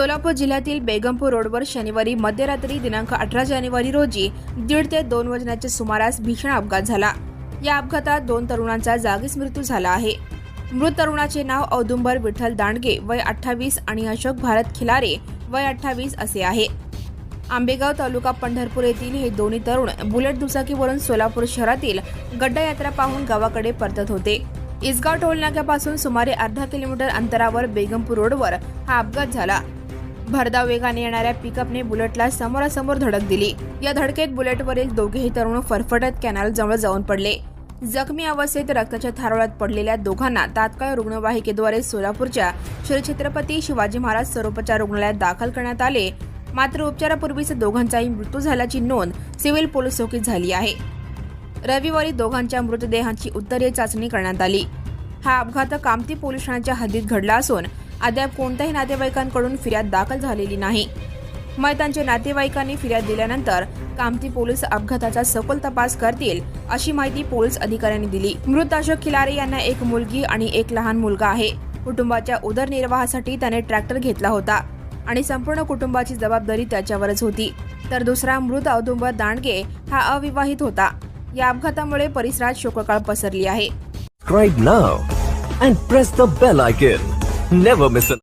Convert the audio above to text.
सोलापूर जिल्ह्यातील बेगमपूर रोडवर शनिवारी मध्यरात्री दिनांक 18 जानेवारी रोजी 1:30 ते 2 वाजण्याच्या सुमारास भीषण अपघात झाला। या अपघातात 2 तरुणांचा जागीच मृत्यू झाला आहे। मृत तरुणाचे नाव औदुंबर विठ्ठल दांडगे वय 28 आणि अशोक भारत खिलारे वय 28 असे आहे। आंबेगाव तालुका पंढरपूर येथील हे दोन्ही तरुण बुलेट दुचाकीवरून सोलापूर शहरातील गड्डा यात्रा पाहून गावाकडे परतत होते। इसगाव टोल नाक्यापासून सुमारे अर्धा किलोमीटर अंतरावर बेगमपूर रोडवर हा अपघात झाला। भरधाव वेगाने येणाऱ्या पिकअपने बुलेटला समोरासमोर धडक दिली। या धडकेत बुलेटवरील दोघेही तरुण फरफटत कॅनल जवळ जाऊन पडले। जखमी अवस्थेत रक्ताच्या थारोळ्यात पडलेल्या दोघांना तात्काळ रुग्णवाहिकेद्वारे सोलापूरच्या श्री छत्रपती शिवाजी महाराज सर्वोपचार रुग्णालयात दाखल करण्यात आले। मात्र उपचारापूर्वीच दोघांचाही मृत्यू झाल्याची नोंद सिव्हिल पोलीस चौकीत झाली आहे। रविवारी दोघांच्या मृतदेहांची उत्तरीय चाचणी करण्यात आली। हा अपघात कामती पोलीस ठाण्याच्या हद्दीत घडला असून अद्याप कोणत्याही नातेवाईकांकडून फिर्याद दाखल झालेली नाही। मयतांच्या नातेवाईकांनी फिर्याद दिल्यानंतर कामती पोलीस अपघाताचा सखोल तपास करतील अशी माहिती पोलीस अधिकाऱ्यांनी दिली। मृत अशोक खिलारे यांना एक मुलगी आणि एक लहान मुलगा आहे। कुटुंबाच्या उदरनिर्वाहासाठी त्याने ट्रॅक्टर घेतला होता आणि संपूर्ण कुटुंबाची जबाबदारी त्याच्यावरच होती। तर दुसरा मृत औदुंबर दांडगे हा अविवाहित होता। या अपघातामुळे परिसरात शोककळा पसरली आहे। Subscribe now and press the bell icon. Never miss an